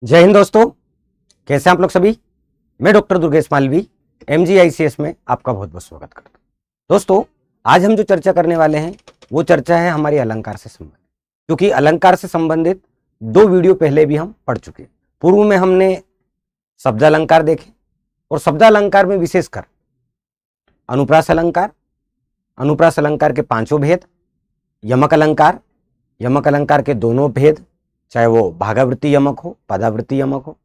जय हिंद दोस्तों, कैसे हैं आप लोग सभी। मैं डॉक्टर दुर्गेश मालवी MGICS में आपका बहुत बहुत स्वागत करता हूं। दोस्तों, आज हम जो चर्चा करने वाले हैं वो चर्चा है हमारी अलंकार से संबंधित, क्योंकि अलंकार से संबंधित 2 वीडियो पहले भी हम पढ़ चुके हैं। पूर्व में हमने शब्दालंकार देखे और शब्दालंकार में विशेषकर अनुप्रास अलंकार, अनुप्रास अलंकार के 5 भेद, यमक अलंकार के दोनों भेद, चाहे वो भागावृत्ति यमक हो, पदावृत्ति यमक हो।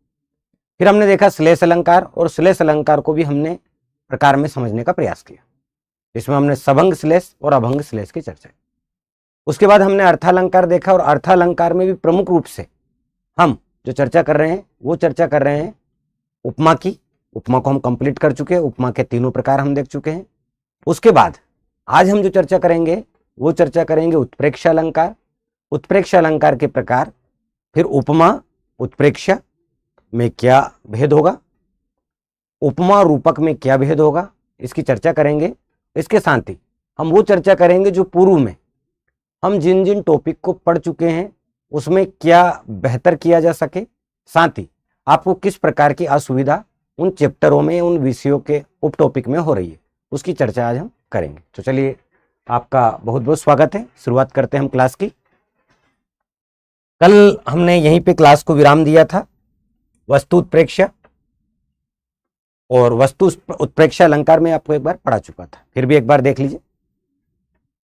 फिर हमने देखा श्लेष अलंकार, और श्लेष अलंकार को भी हमने प्रकार में समझने का प्रयास किया। इसमें हमने सभंग श्लेष और अभंग श्लेष की चर्चा की। उसके बाद हमने अर्थालंकार देखा, और अर्थालंकार में भी प्रमुख रूप से हम जो चर्चा कर रहे हैं वो चर्चा कर रहे हैं उपमा की। उपमा को हम कंप्लीट कर चुके हैं, उपमा के 3 प्रकार हम देख चुके हैं। उसके बाद आज हम जो चर्चा करेंगे वो चर्चा करेंगे उत्प्रेक्ष अलंकार, उत्प्रेक्ष अलंकार के प्रकार, फिर उपमा उत्प्रेक्ष में क्या भेद होगा, उपमा रूपक में क्या भेद होगा, इसकी चर्चा करेंगे। इसके साथ ही हम वो चर्चा करेंगे जो पूर्व में हम जिन जिन टॉपिक को पढ़ चुके हैं उसमें क्या बेहतर किया जा सके, साथ ही आपको किस प्रकार की असुविधा उन चैप्टरों में, उन विषयों के उप टॉपिक में हो रही है, उसकी चर्चा आज हम करेंगे। तो चलिए, आपका बहुत बहुत स्वागत है। शुरुआत करते हैं हम क्लास की। कल हमने यहीं पे क्लास को विराम दिया था वस्तु उत्प्रेक्ष, और वस्तु उत्प्रेक्ष अलंकार में आपको एक बार पढ़ा चुका था, फिर भी एक बार देख लीजिए।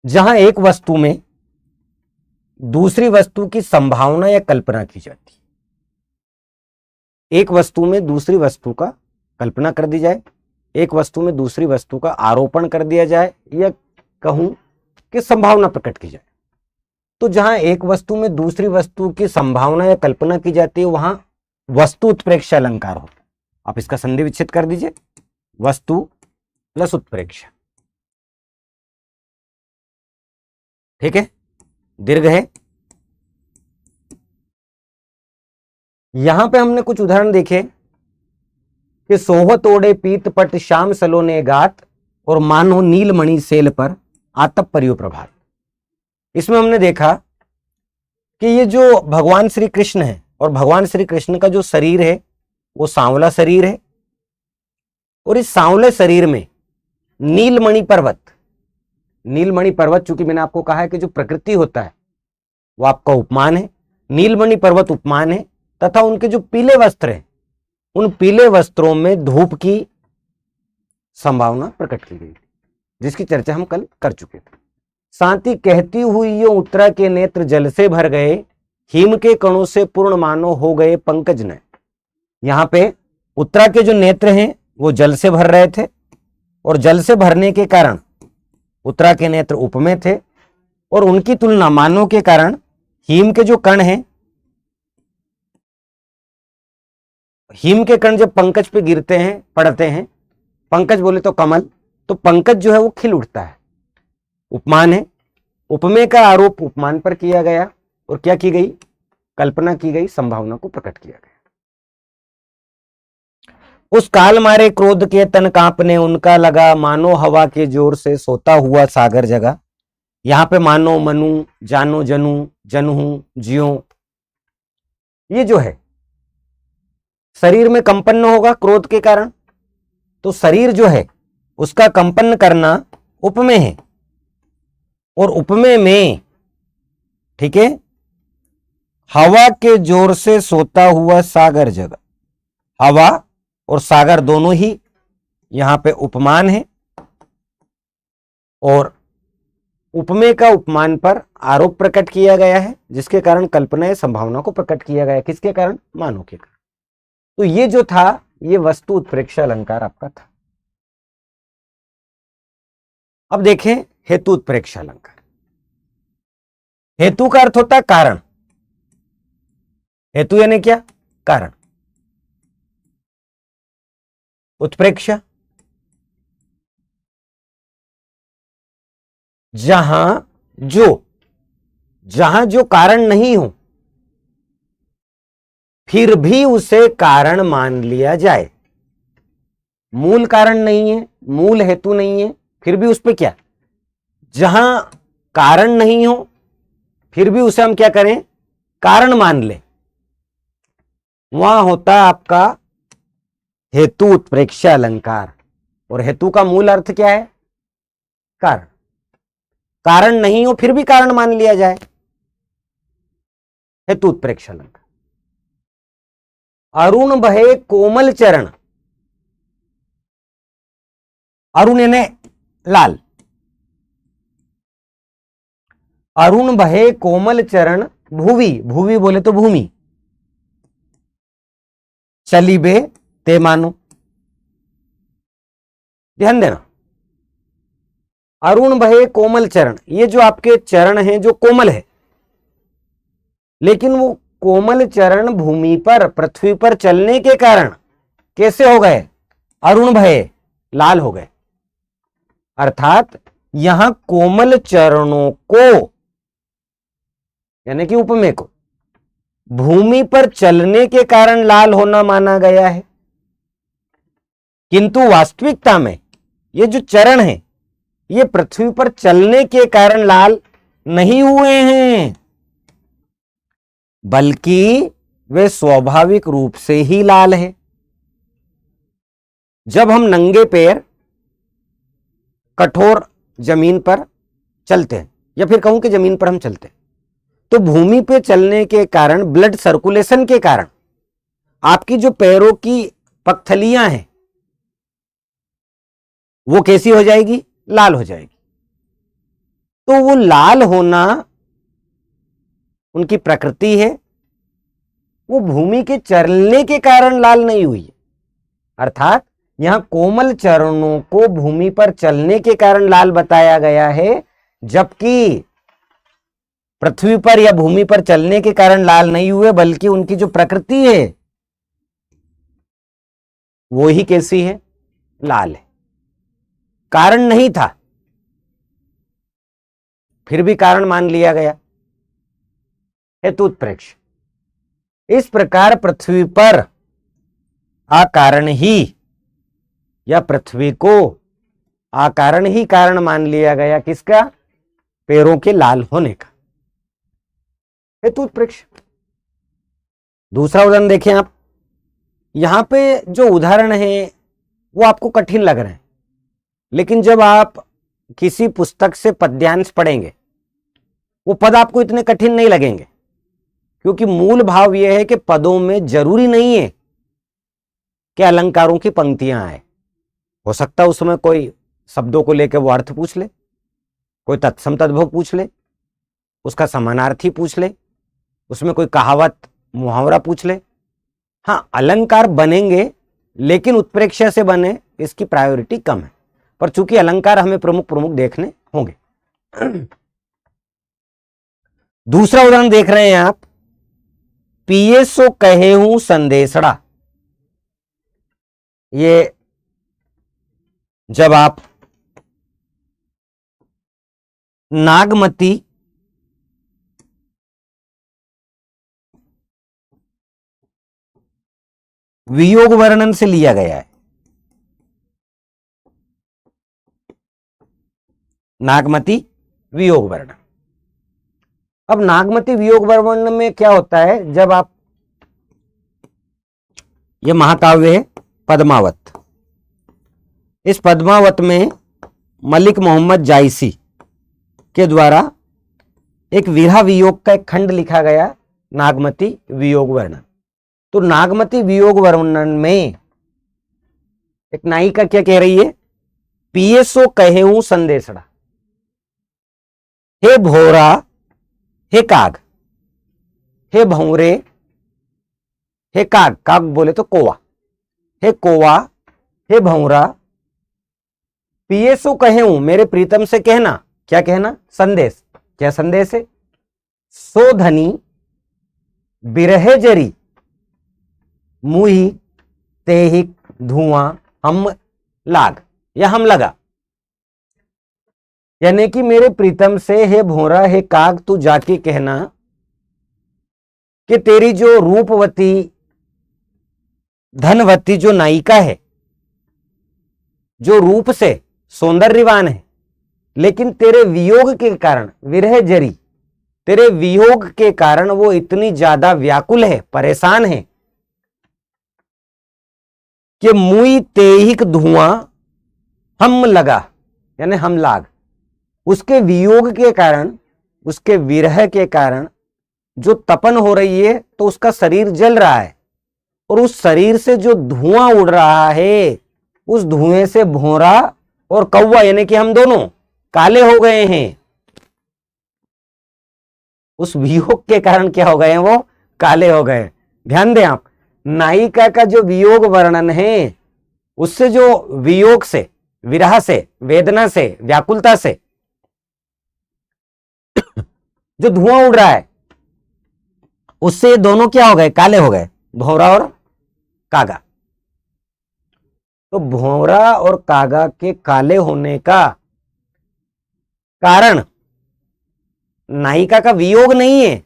जहां एक वस्तु में दूसरी वस्तु की संभावना या कल्पना की जाती है, एक वस्तु में दूसरी वस्तु का कल्पना कर दी जाए, एक वस्तु में दूसरी वस्तु का आरोपण कर दिया जाए, या कहूं कि संभावना प्रकट की जाए, तो जहां एक वस्तु में दूसरी वस्तु की संभावना या कल्पना की जाती है वहां वस्तु उत्प्रेक्ष अलंकार होता है। आप इसका संधि विच्छेद कर दीजिए, वस्तु प्लस उत्प्रेक्ष, ठीक है, दीर्घ है। यहां पे हमने कुछ उदाहरण देखे कि सोहत ओढ़े पीत पट श्याम सलोने गात, और मानो नीलमणि सेल पर आतप परियो प्रभात। इसमें हमने देखा कि ये जो भगवान श्री कृष्ण है, और भगवान श्री कृष्ण का जो शरीर है वो सांवला शरीर है, और इस सांवले शरीर में नीलमणि पर्वत, नीलमणि पर्वत चूंकि मैंने आपको कहा है कि जो प्रकृति होता है वो आपका उपमान है, नीलमणि पर्वत उपमान है, तथा उनके जो पीले वस्त्र हैं उन पीले वस्त्रों में धूप की संभावना प्रकट की गई, जिसकी चर्चा हम कल कर चुके थे। सांति कहती हुई यो उत्तरा के नेत्र जल से भर गए, हिम के कणों से पूर्ण मानो हो गए पंकज नयन। यहां पे उत्तरा के जो नेत्र हैं वो जल से भर रहे थे, और जल से भरने के कारण उत्तरा के नेत्र उपमेय थे, और उनकी तुलना मानो के कारण हिम के जो कण हैं, हिम के कण जब पंकज पे गिरते हैं, पड़ते हैं, पंकज बोले तो कमल, तो पंकज जो है वो खिल उठता है। उपमान है, उपमेय का आरोप उपमान पर किया गया, और क्या की गई, कल्पना की गई, संभावना को प्रकट किया गया। उस काल मारे क्रोध के तन कांपने उनका लगा, मानो हवा के जोर से सोता हुआ सागर जगा। यहां पे मानो, मनु, जानो, जनू, जनहू, जियो, ये जो है शरीर में कंपन होगा क्रोध के कारण, तो शरीर जो है उसका कंपन करना उपमेय है, और उपमेय में, ठीक है, हवा के जोर से सोता हुआ सागर जगा। हवा और सागर दोनों ही यहां पे उपमान है, और उपमेय का उपमान पर आरोप प्रकट किया गया है, जिसके कारण कल्पना या संभावना को प्रकट किया गया। किसके कारण, मानो के कारण। तो ये जो था ये वस्तु उत्प्रेक्ष अलंकार आपका था। अब देखें हेतु उत्प्रेक्ष अलंकार। हेतु का अर्थ होता है कारण, हेतु यानी क्या, कारण। उत्प्रेक्ष जहां जो कारण नहीं हो फिर भी उसे कारण मान लिया जाए। मूल कारण नहीं है, मूल हेतु नहीं है, फिर भी उस पे क्या, जहां कारण नहीं हो फिर भी उसे हम क्या करें, कारण मान लें। वहां होता है आपका हेतु उत्प्रेक्ष्य अलंकार। और हेतु का मूल अर्थ क्या है? कारण। कारण नहीं हो फिर भी कारण मान लिया जाए, हेतु उत्प्रेक्ष्य अलंकार। अरुण बहे कोमल चरण, अरुण यानी लाल, अरुण बहे कोमल चरण भुवि, भुवि बोले तो भूमि, चलिबे ते मानो। ध्यान देना, अरुण बहे कोमल चरण, ये जो आपके चरण हैं जो कोमल है, लेकिन वो कोमल चरण भूमि पर, पृथ्वी पर चलने के कारण कैसे हो गए? अरुण भये, लाल हो गए। अर्थात यहां कोमल चरणों को यानी कि उपमेय को भूमि पर चलने के कारण लाल होना माना गया है, किंतु वास्तविकता में ये जो चरण है ये पृथ्वी पर चलने के कारण लाल नहीं हुए हैं, बल्कि वे स्वाभाविक रूप से ही लाल है। जब हम नंगे पैर कठोर जमीन पर चलते हैं, या फिर कहूं कि जमीन पर हम चलते हैं, तो भूमि पे चलने के कारण, ब्लड सर्कुलेशन के कारण आपकी जो पैरों की पगथलियां हैं वो कैसी हो जाएगी? लाल हो जाएगी। तो वो लाल होना उनकी प्रकृति है, वो भूमि के चलने के कारण लाल नहीं हुई है। अर्थात यहां कोमल चरणों को भूमि पर चलने के कारण लाल बताया गया है, जबकि पृथ्वी पर या भूमि पर चलने के कारण लाल नहीं हुए, बल्कि उनकी जो प्रकृति है वो ही कैसी है? लाल है। कारण नहीं था फिर भी कारण मान लिया गया, हेतु उत्प्रेक्ष्य। इस प्रकार पृथ्वी पर अकारण ही, या पृथ्वी को अकारण ही कारण मान लिया गया, किसका? पैरों के लाल होने का, हेतु उत्प्रेक्ष्य। दूसरा उदाहरण देखें आप, यहां पे जो उदाहरण है वो आपको कठिन लग रहे हैं, लेकिन जब आप किसी पुस्तक से पद्यांश पढ़ेंगे वो पद आपको इतने कठिन नहीं लगेंगे, क्योंकि मूल भाव यह है कि पदों में जरूरी नहीं है कि अलंकारों की पंक्तियां आए। हो सकता है उसमें कोई शब्दों को लेकर वो अर्थ पूछ ले, कोई तत्सम तद्भव पूछ ले, उसका समानार्थी पूछ ले, उसमें कोई कहावत मुहावरा पूछ ले। हाँ, अलंकार बनेंगे, लेकिन उत्प्रेक्ष्य से बने इसकी प्रायोरिटी कम है, पर चूंकि अलंकार हमें प्रमुख प्रमुख देखने होंगे। दूसरा उदाहरण देख रहे हैं आप, पिए सो कहे हूं संदेशड़ा। ये जब आप नागमती वियोग वर्णन से लिया गया है। नागमती वियोग वर्णन। अब नागमती वियोग वर्णन में क्या होता है, जब आप, यह महाकाव्य है पद्मावत, इस पद्मावत में मलिक मोहम्मद जायसी के द्वारा एक विरह वियोग का एक खंड लिखा गया, नागमती वियोग वर्णन। तो नागमती वियोग वर्णन में एक नायिका क्या कह रही है? पिए सो कहे हूं संदेशड़ा, हे भोरा, हे काग, हे भौरे, हे काग, काग बोले तो कौवा, हे कौवा, हे भौरा, पिए सो कहे हूं, मेरे प्रीतम से कहना। क्या कहना? संदेश। क्या संदेश है? सो धनी बिरहे जरी मुही तेहिक धुआं हम लाग, या हम लगा। यानी कि मेरे प्रीतम से, हे भोरा, हे काग, तू जाके कहना कि तेरी जो रूपवती धनवती जो नायिका है, जो रूप से सौंदर्यवान है, लेकिन तेरे वियोग के कारण, विरह जरी, तेरे वियोग के कारण वो इतनी ज्यादा व्याकुल है, परेशान है, कि मुई तेहिक धुआं हम लगा, यानी हम लाग, उसके वियोग के कारण, उसके विरह के कारण जो तपन हो रही है, तो उसका शरीर जल रहा है, और उस शरीर से जो धुआं उड़ रहा है, उस धुएं से भौरा और कौवा यानी कि हम दोनों काले हो गए हैं। उस वियोग के कारण क्या हो गए हैं? वो काले हो गए। ध्यान दें आप, नायिका का जो वियोग वर्णन है, उससे जो वियोग से, विरह से, वेदना से, व्याकुलता से जो धुआं उड़ रहा है, उससे दोनों क्या हो गए? काले हो गए, भौरा और कागा। तो भौरा और कागा के काले होने का कारण नायिका का वियोग नहीं है,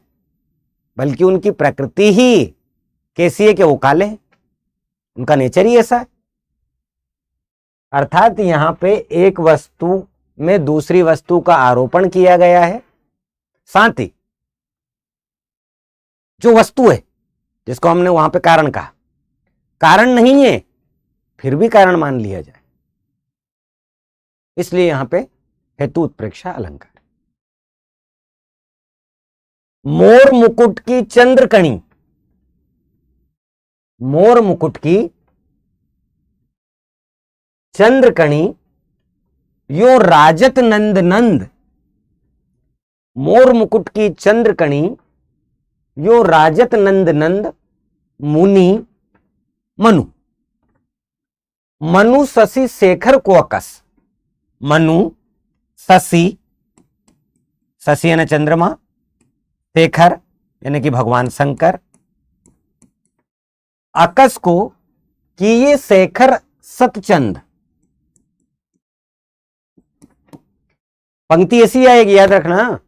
बल्कि उनकी प्रकृति ही कैसी है कि वो काले हैं, उनका नेचर ही ऐसा है। अर्थात यहां पे एक वस्तु में दूसरी वस्तु का आरोपण किया गया है, साथ ही जो वस्तु है जिसको हमने वहां पे कारण कहा, कारण नहीं है फिर भी कारण मान लिया जाए, इसलिए यहां पे हेतु उत्प्रेक्षा अलंकार। मोर मुकुट की चंद्रकणी, मोर मुकुट की चंद्रकणी यो राजत नंद नंद, मोर मुकुट की चंद्रकणी यो राजत नंद नंद मुनि मनु, मनु शशि शेखर को अकस, मनु शशि, शशि यानी चंद्रमा, शेखर यानी कि भगवान शंकर, अकस को कि ये शेखर सतचंद। पंक्ति ऐसी आएगी, याद रखना,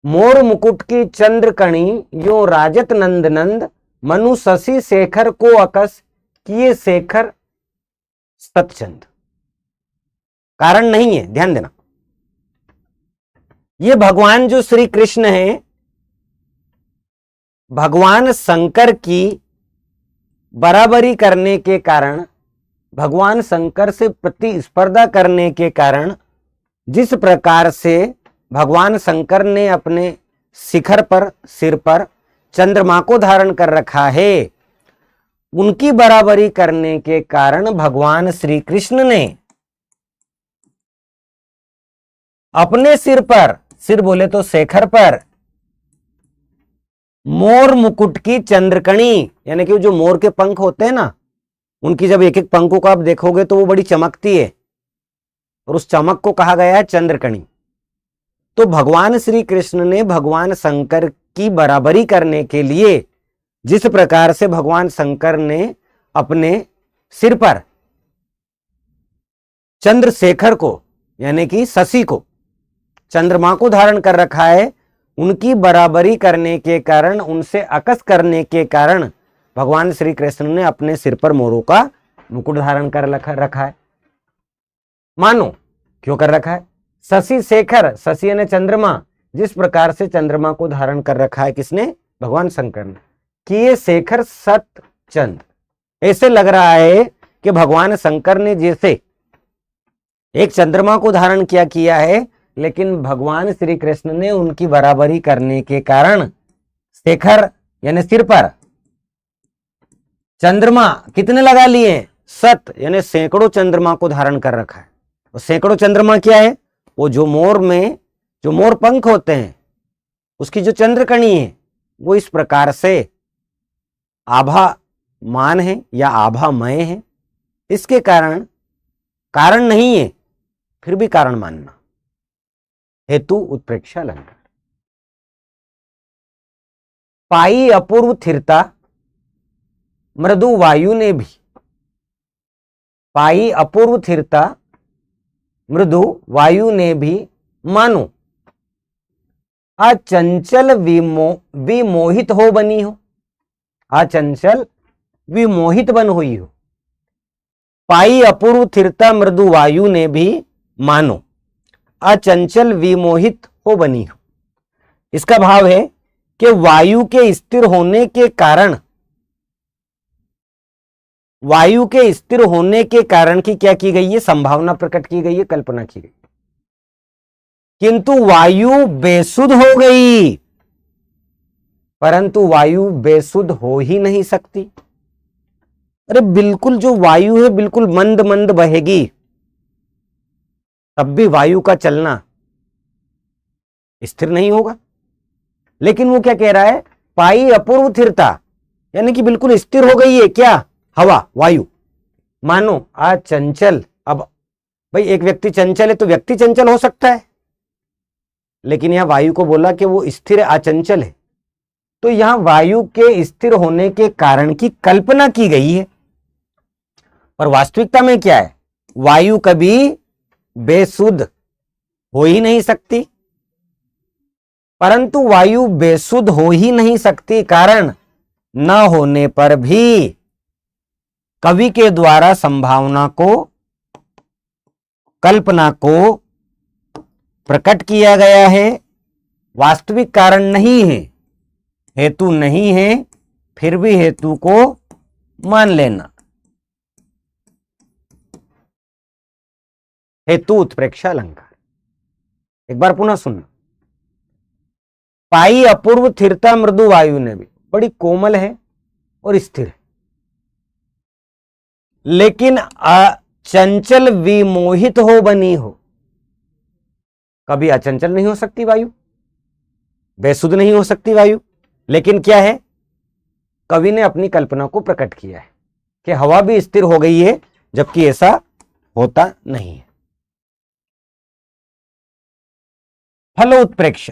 मोर मुकुट की चंद्रकणी यो राजत नंद नंद मनु शशि शेखर को अकस किए शेखर सतचंद। कारण नहीं है, ध्यान देना। ये भगवान जो श्री कृष्ण है, भगवान शंकर की बराबरी करने के कारण, भगवान शंकर से प्रतिस्पर्धा करने के कारण, जिस प्रकार से भगवान शंकर ने अपने शिखर पर, सिर पर चंद्रमा को धारण कर रखा है, उनकी बराबरी करने के कारण भगवान श्री कृष्ण ने अपने सिर पर, सिर बोले तो शेखर पर, मोर मुकुट की चंद्रकणी यानी कि जो मोर के पंख होते हैं ना, उनकी जब एक एक पंखों को आप देखोगे तो वो बड़ी चमकती है, और उस चमक को कहा गया है चंद्रकणी। तो भगवान श्री कृष्ण ने भगवान शंकर की बराबरी करने के लिए, जिस प्रकार से भगवान शंकर ने अपने सिर पर चंद्रशेखर को यानी कि शशि को, चंद्रमा को धारण कर रखा है, उनकी बराबरी करने के कारण, उनसे अकस करने के कारण भगवान श्री कृष्ण ने अपने सिर पर मोरों का मुकुट धारण कर रखा है। मानो क्यों कर रखा है? शशि शेखर, शशि यानी चंद्रमा, जिस प्रकार से चंद्रमा को धारण कर रखा है किसने? भगवान शंकर ने, कि ये शेखर सतचंद। ऐसे लग रहा है कि भगवान शंकर ने जैसे एक चंद्रमा को धारण किया है, लेकिन भगवान श्री कृष्ण ने उनकी बराबरी करने के कारण शेखर यानी सिर पर चंद्रमा कितने लगा लिए? सत यानी सैकड़ों चंद्रमा को धारण कर रखा है। और सैकड़ों चंद्रमा क्या है? वो जो मोर में जो मोर पंख होते हैं, उसकी जो चंद्रकणी है, वो इस प्रकार से आभामान है या आभामय है। इसके कारण, कारण नहीं है फिर भी कारण मानना, हेतु उत्प्रेक्षा अलंकार। पाई अपूर्व थिरता मृदु वायु ने भी, पाई अपूर्व थिरता मृदु वायु ने भी मानो अचंचल विमोहित हो बनी हो, अचंचल विमोहित बन हुई हो। पाई अपूर्व थिरता मृदु वायु ने भी मानो अचंचल विमोहित हो बनी हो। इसका भाव है कि वायु के स्थिर होने के कारण वायु के स्थिर होने के कारण की क्या की गई है, संभावना प्रकट की गई है, कल्पना की गई। किंतु वायु बेसुध हो गई, परंतु वायु बेसुध हो ही नहीं सकती। अरे बिल्कुल जो वायु है बिल्कुल मंद मंद बहेगी, तब भी वायु का चलना स्थिर नहीं होगा। लेकिन वो क्या कह रहा है, पाई अपूर्व स्थिरता, यानी कि बिल्कुल स्थिर हो गई है क्या, हवा, वायु। मानो आज चंचल, अब भाई एक व्यक्ति चंचल है तो व्यक्ति चंचल हो सकता है, लेकिन यहां वायु को बोला कि वो स्थिर अचंचल है, तो यहां वायु के स्थिर होने के कारण की कल्पना की गई है। पर वास्तविकता में क्या है, वायु कभी बेसुध हो ही नहीं सकती। परंतु वायु बेसुध हो ही नहीं सकती, कारण न होने पर भी कवि के द्वारा संभावना को, कल्पना को प्रकट किया गया है। वास्तविक कारण नहीं है, हेतु नहीं है, फिर भी हेतु को मान लेना। हेतु उत्प्रेक्षा अलंकार। एक बार पुनः सुनना। पाई अपूर्व स्थिरता मृदु वायु ने भी, बड़ी कोमल है और स्थिर है, लेकिन अचंचल विमोहित हो बनी हो। कभी अचंचल नहीं हो सकती वायु, बेसुध नहीं हो सकती वायु, लेकिन क्या है, कवि ने अपनी कल्पना को प्रकट किया है कि हवा भी स्थिर हो गई है, जबकि ऐसा होता नहीं है। फलोत्प्रेक्ष,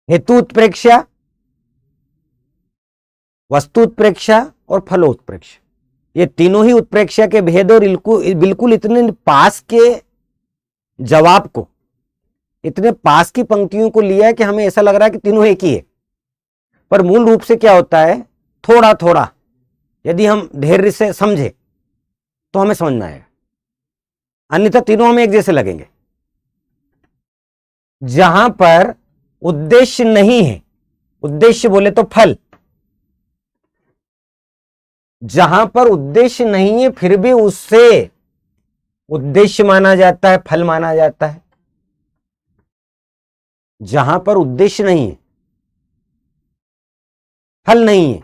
हेतु उत्प्रेक्षा, वस्तु उत्प्रेक्षा और फलोत्प्रेक्षा, ये तीनों ही उत्प्रेक्षा के भेद और बिल्कुल इतने पास के जवाब को, इतने पास की पंक्तियों को लिया है कि हमें ऐसा लग रहा है कि तीनों एक ही है। पर मूल रूप से क्या होता है, थोड़ा थोड़ा यदि हम धैर्य से समझे तो हमें समझ में आएगा, अन्यथा तीनों हमें एक जैसे लगेंगे। जहां पर उद्देश्य नहीं है, उद्देश्य बोले तो फल, जहां पर उद्देश्य नहीं है फिर भी उससे उद्देश्य माना जाता है, फल माना जाता है। जहां पर उद्देश्य नहीं है, फल नहीं है,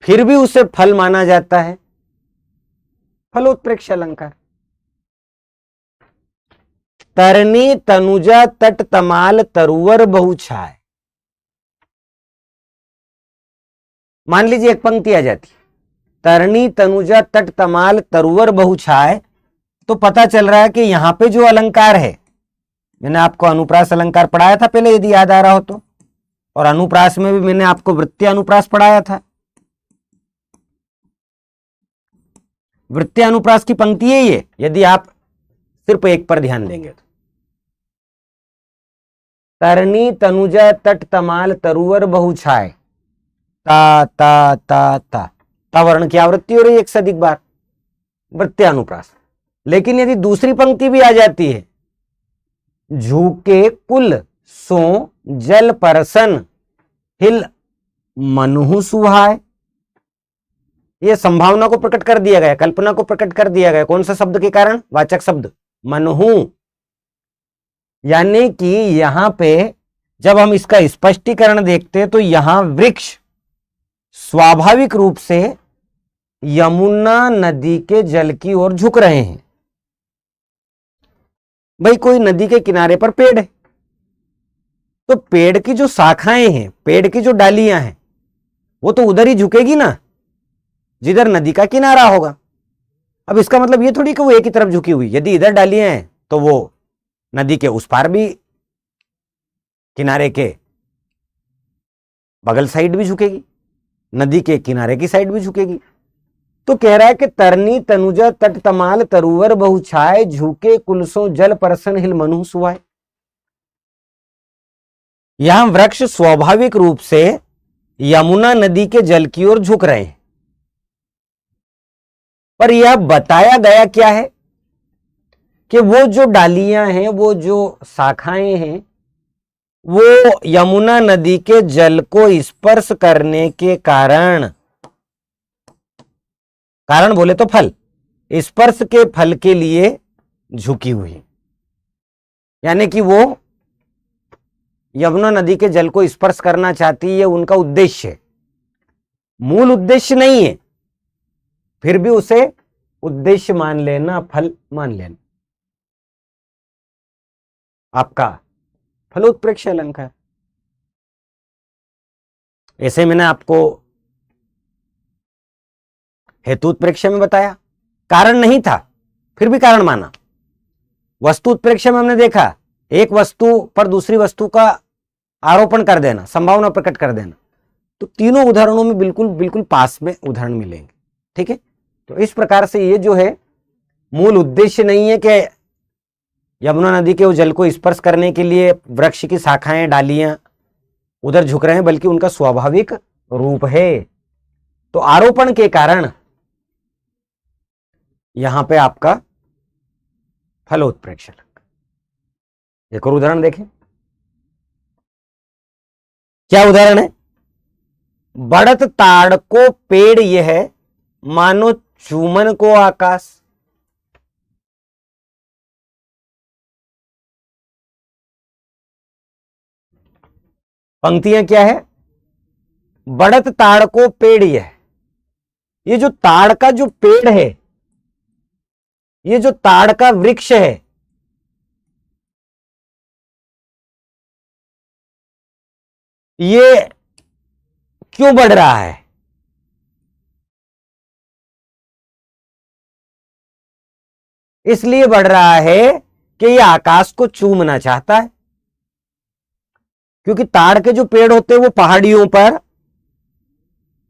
फिर भी उसे फल माना जाता है, फलोत्प्रेक्ष अलंकार। तरनी तनुजा तट तमाल तरुवर बहुछाय। मान लीजिए एक पंक्ति आ जाती, तरनी तनुजा तट तमाल तरुवर बहुछाय, तो पता चल रहा है कि यहां पे जो अलंकार है, मैंने आपको अनुप्रास अलंकार पढ़ाया था पहले, यदि याद आ रहा हो तो, और अनुप्रास में भी मैंने आपको वृत्तीय अनुप्रास पढ़ाया था। वृत्तीय अनुप्रास की पंक्ति है ये, यदि आप सिर्फ एक पर ध्यान देंगे तो। तरनी तनुजा तट तमाल तरुवर बहुछाय, ता ता ता ता, ता वर्ण की आवृत्ति हो रही है एक से अधिक बार, वृत्तीय अनुप्रास। लेकिन यदि दूसरी पंक्ति भी आ जाती है, झूके कुल सो जल परसन हिल मनुहु सुहाय, यह संभावना को प्रकट कर दिया गया, कल्पना को प्रकट कर दिया गया। कौन सा शब्द के कारण, वाचक शब्द मनुहु। यानी कि यहां पे जब हम इसका स्पष्टीकरण देखते हैं तो यहां वृक्ष स्वाभाविक रूप से यमुना नदी के जल की ओर झुक रहे हैं। भाई कोई नदी के किनारे पर पेड़ है, तो पेड़ की जो शाखाएं हैं, पेड़ की जो डालियां हैं, वो तो उधर ही झुकेगी ना जिधर नदी का किनारा होगा। अब इसका मतलब ये थोड़ी कि वो एक ही तरफ झुकी हुई, यदि इधर डालियां हैं तो वो नदी के उस पार भी, किनारे के बगल साइड भी झुकेगी, नदी के किनारे की साइड भी झुकेगी। तो कह रहा है कि तरनी तनुजा तट तमाल तरुवर बहुछाय, झुके कुलसों जल परसन हिल मनु सुहाय। यहां वृक्ष स्वाभाविक रूप से यमुना नदी के जल की ओर झुक रहे हैं, पर यह बताया गया क्या है कि वो जो डालियां हैं, वो जो शाखाएं हैं, वो यमुना नदी के जल को स्पर्श करने के कारण, कारण बोले तो फल, स्पर्श के फल के लिए झुकी हुई, यानी कि वो यमुना नदी के जल को स्पर्श करना चाहती है, उनका उद्देश्य है। मूल उद्देश्य नहीं है, फिर भी उसे उद्देश्य मान लेना, फल मान लेना, आपका फलोत्प्रेक्ष अलंकार। ऐसे मैंने आपको हेतुत्प्रेक्ष में बताया, कारण नहीं था फिर भी कारण माना। वस्तु उत्प्रेक्ष में हमने देखा एक वस्तु पर दूसरी वस्तु का आरोपण कर देना, संभावना प्रकट कर देना। तो तीनों उदाहरणों में बिल्कुल बिल्कुल पास में उदाहरण मिलेंगे। ठीक है, तो इस प्रकार से ये जो है मूल उद्देश्य नहीं है कि यमुना नदी के वो जल को स्पर्श करने के लिए वृक्ष की शाखाएं, डालियां उधर झुक रहे हैं, बल्कि उनका स्वाभाविक रूप है। तो आरोपण के कारण यहां पे आपका फलोत्प्रेक्ष। एक और उदाहरण देखें, क्या उदाहरण है? बढ़त ताड़ को पेड़ यह मानो चूमन को आकाश। पंक्तियां क्या है? बढ़त ताड़ को पेड़ यह, ये जो ताड़ का जो पेड़ है, ये जो ताड़ का वृक्ष है, ये क्यों बढ़ रहा है? इसलिए बढ़ रहा है कि ये आकाश को चूमना चाहता है। क्योंकि ताड़ के जो पेड़ होते हैं वो पहाड़ियों पर,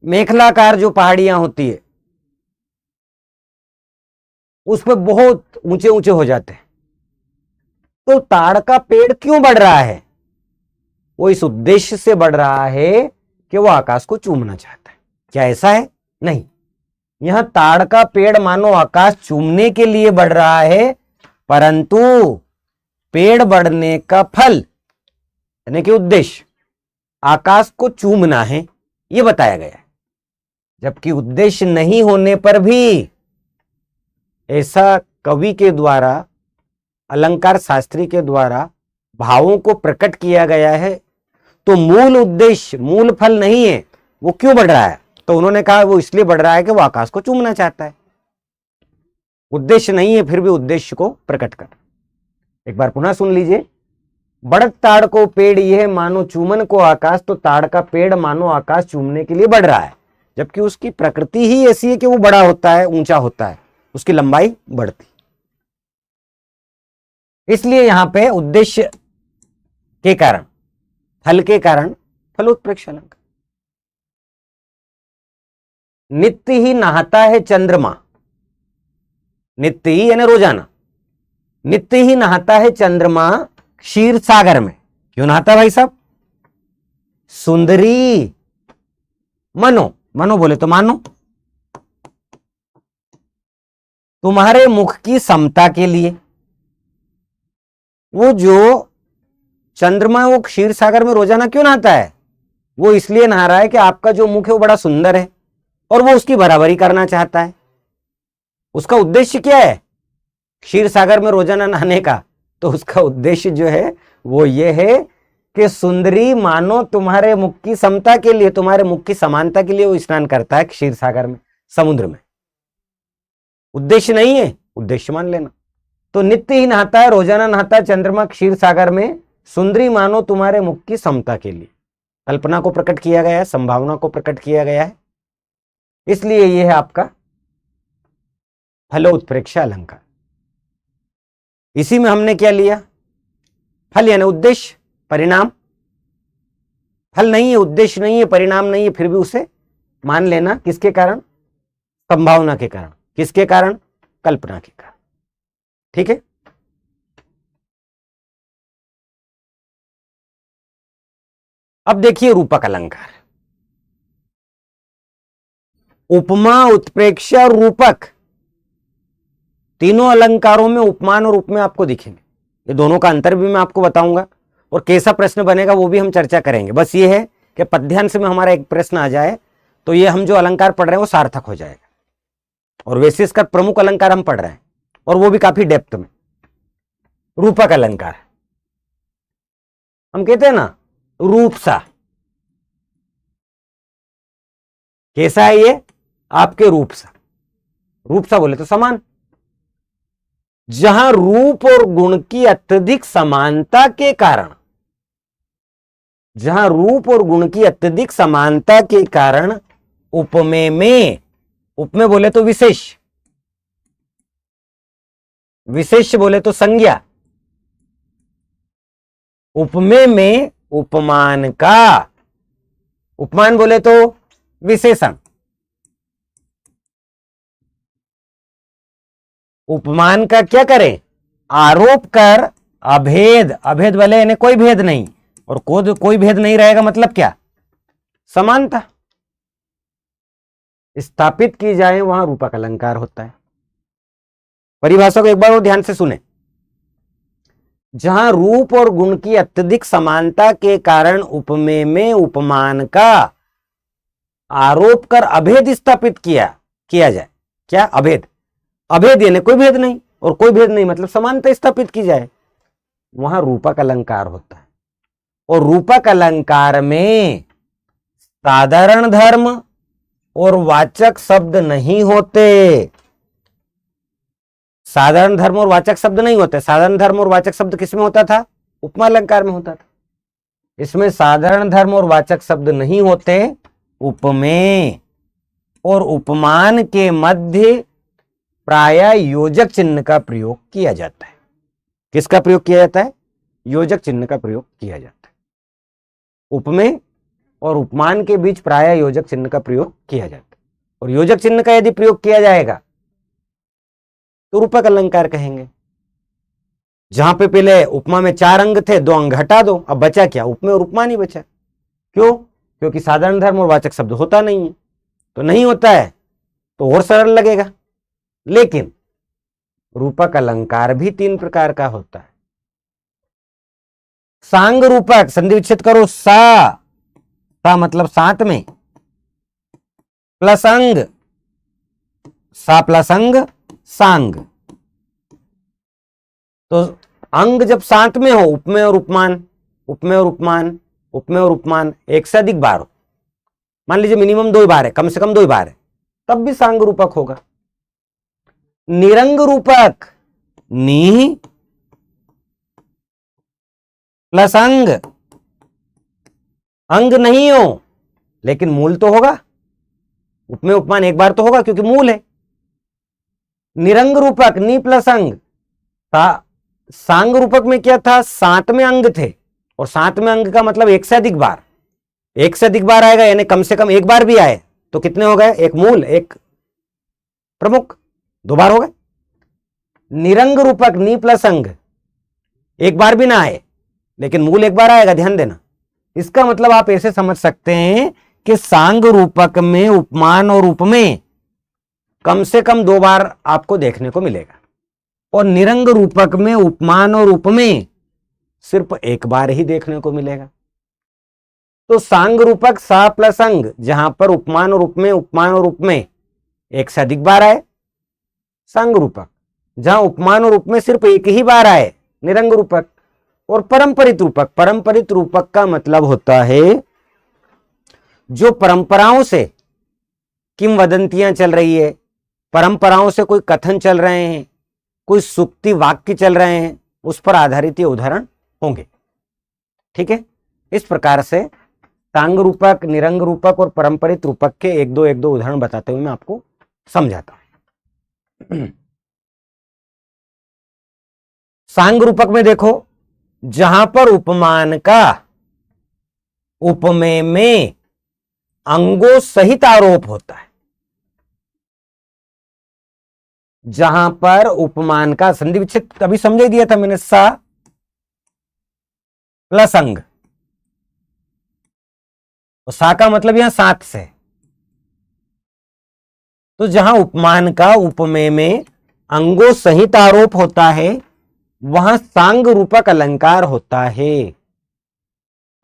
मेखलाकार जो पहाड़ियां होती है उस पर बहुत ऊंचे ऊंचे हो जाते हैं। तो ताड़ का पेड़ क्यों बढ़ रहा है? वो इस उद्देश्य से बढ़ रहा है कि वो आकाश को चूमना चाहता है। क्या ऐसा है? नहीं, यहां ताड़ का पेड़ मानो आकाश चूमने के लिए बढ़ रहा है, परंतु पेड़ बढ़ने का फल यानी कि उद्देश्य आकाश को चूमना है, यह बताया गया है। जबकि उद्देश्य नहीं होने पर भी ऐसा कवि के द्वारा, अलंकार शास्त्री के द्वारा भावों को प्रकट किया गया है। तो मूल उद्देश्य, मूल फल नहीं है, वो क्यों बढ़ रहा है? तो उन्होंने कहा वो इसलिए बढ़ रहा है कि वो आकाश को चूमना चाहता है। उद्देश्य नहीं है, फिर भी उद्देश्य को प्रकट कर। एक बार पुनः सुन लीजिए, बढ़त ताड़ को पेड़ यह मानो चूमन को आकाश। तो ताड़ का पेड़ मानो आकाश चूमने के लिए बढ़ रहा है, जबकि उसकी प्रकृति ही ऐसी है कि वो बड़ा होता है, ऊंचा होता है, उसकी लंबाई बढ़ती। इसलिए यहां पे उद्देश्य के कारण, फल के कारण फलोत्प्रेक्ष अलंकार। नित्य ही नहाता है चंद्रमा, नित्य ही यानी रोजाना, नित्य ही नहाता है चंद्रमा क्षीर सागर में। क्यों नहाता भाई साहब? सुंदरी मनो, मनो बोले तो मानो, तुम्हारे मुख की समता के लिए। वो जो चंद्रमा वो क्षीर सागर में रोजाना क्यों नहाता है? वो इसलिए नहा रहा है कि आपका जो मुख है वो बड़ा सुंदर है और वो उसकी बराबरी करना चाहता है। उसका उद्देश्य क्या है क्षीर सागर में रोजाना नहाने का? तो उसका उद्देश्य जो है वो ये है कि सुंदरी मानो तुम्हारे मुख की समता के लिए, तुम्हारे मुख की समानता के लिए वो स्नान करता है क्षीर सागर में, समुद्र में। उद्देश्य नहीं है, उद्देश्य मान लेना। तो नित्य ही नहाता है, रोजाना नहाता है चंद्रमा क्षीर सागर में, सुंदरी मानो तुम्हारे मुख की समता के लिए। कल्पना को प्रकट किया गया है, संभावना को प्रकट किया गया है, इसलिए यह है आपका फलोत्प्रेक्ष अलंकार। इसी में हमने क्या लिया? फल यानी उद्देश्य, परिणाम। फल नहीं है, उद्देश्य नहीं है, परिणाम नहीं है, फिर भी उसे मान लेना। किसके कारण? संभावना के कारण। किसके कारण? कल्पना के कारण। ठीक है, अब देखिए रूपक अलंकार। उपमा, उत्प्रेक्ष और रूपक, तीनों अलंकारों में उपमान और उपमेय आपको दिखेंगे। ये दोनों का अंतर भी मैं आपको बताऊंगा और कैसा प्रश्न बनेगा वो भी हम चर्चा करेंगे। बस ये है कि पद्यांश में हमारा एक प्रश्न आ जाए तो ये हम जो अलंकार पढ़ रहे हैं वो सार्थक हो जाएगा। और वैसे इसका प्रमुख अलंकार हम पढ़ रहे हैं और वो भी काफी डेप्थ में, रूपक अलंकार। हम कहते हैं ना रूप सा, कैसा है ये? आपके रूप सा। रूप सा बोले तो समान। जहां रूप और गुण की अत्यधिक समानता के कारण, जहां रूप और गुण की अत्यधिक समानता के कारण उपमेय में, उपमेय बोले तो विशेष, विशेष बोले तो संज्ञा, उपमेय में उपमान का, उपमान बोले तो विशेषण, उपमान का क्या करें? आरोप कर अभेद, अभेद वाले यानी कोई भेद नहीं, और कोई भेद नहीं रहेगा मतलब क्या? समानता स्थापित की जाए वहां रूपक अलंकार होता है। परिभाषा को एक बार और ध्यान से सुने। जहां रूप और गुण की अत्यधिक समानता के कारण उपमेय में उपमान का आरोप कर अभेद स्थापित किया जाए। क्या? अभेद। अभेद यानी कोई भेद नहीं, और कोई भेद नहीं मतलब समानता स्थापित की जाए, वहां रूपक अलंकार होता है। और रूपक अलंकार में साधारण धर्म और वाचक शब्द नहीं होते। साधारण धर्म और वाचक शब्द नहीं होते। साधारण धर्म और वाचक शब्द किसमें होता था? उपमा अलंकार में होता था। इसमें साधारण धर्म और वाचक शब्द नहीं होते। उपमेय और उपमान के मध्य प्रायः योजक चिन्ह का प्रयोग किया जाता है। किसका प्रयोग किया जाता है? योजक चिन्ह का प्रयोग किया जाता है। उपमेय और उपमान के बीच प्रायः योजक चिन्ह का प्रयोग किया जाता है। और योजक चिन्ह का यदि प्रयोग किया जाएगा तो रूपक अलंकार कहेंगे। जहां पे पहले उपमा में 4 अंग थे, 2 अंग हटा दो, अब बचा क्या? उपमेय और उपमान ही बचा। क्यों? क्योंकि साधारण धर्म और वाचक शब्द होता नहीं है। तो नहीं होता है तो और सरल लगेगा। लेकिन रूपक अलंकार भी 3 प्रकार का होता है। सांग रूपक, संधि विच्छेद करो, सा मतलब साथ में, प्लस अंग, सा प्लस अंग सांग। तो अंग जब साथ में हो, उपमेय और उपमान, उपमेय और उपमान, उपमेय और उपमान एक से अधिक बार हो, मान लीजिए मिनिमम 2 बार है, कम से कम 2 बार है, तब भी सांग रूपक होगा। निरंग रूपक, नी प्लस अंग, अंग नहीं हो लेकिन मूल तो होगा। उपमेय उपमान एक बार तो होगा क्योंकि मूल है। निरंग रूपक, नी प्लस अंग। सांग रूपक में क्या था? 7 में अंग थे, और 7 में अंग का मतलब एक से अधिक बार, एक से अधिक बार आएगा, यानी कम से कम एक बार भी आए तो कितने हो गए? एक मूल, एक प्रमुख, 2 बार हो गए। निरंग रूपक, नी प्लस अंग, एक बार भी ना आए लेकिन मूल एक बार आएगा, ध्यान देना। इसका मतलब आप ऐसे समझ सकते हैं कि सांग रूपक में उपमान और उपमेय कम से कम 2 बार आपको देखने को मिलेगा, और निरंग रूपक में उपमान और उपमेय सिर्फ एक बार ही देखने को मिलेगा। तो सांग रूपक सा प्लस अंग, जहां पर उपमान और उपमेय, उपमान और उपमेय एक से अधिक बार आए, सांग रूपक। जहां उपमान और उपमेय सिर्फ एक ही बार आए, निरंग रूपक। और परंपरित रूपक, परंपरित रूपक का मतलब होता है जो परंपराओं से किंवदंतियां चल रही है, परंपराओं से कोई कथन चल रहे हैं, कोई सूक्ति वाक्य चल रहे हैं, उस पर आधारित ये उदाहरण होंगे। ठीक है, इस प्रकार से सांग रूपक, निरंग रूपक और परंपरित रूपक के एक दो उदाहरण बताते हुए मैं आपको समझाता हूं। सांग रूपक में देखो, जहां पर उपमान का उपमेय में अंगों सहित आरोप होता है, जहां पर उपमान का संधि विच्छेद अभी समझ ही दिया था मैंने, सा प्लस अंग, और सा का मतलब यहां 7 से। तो जहां उपमान का उपमेय में अंगों सहित आरोप होता है वहां सांग रूपक अलंकार होता है।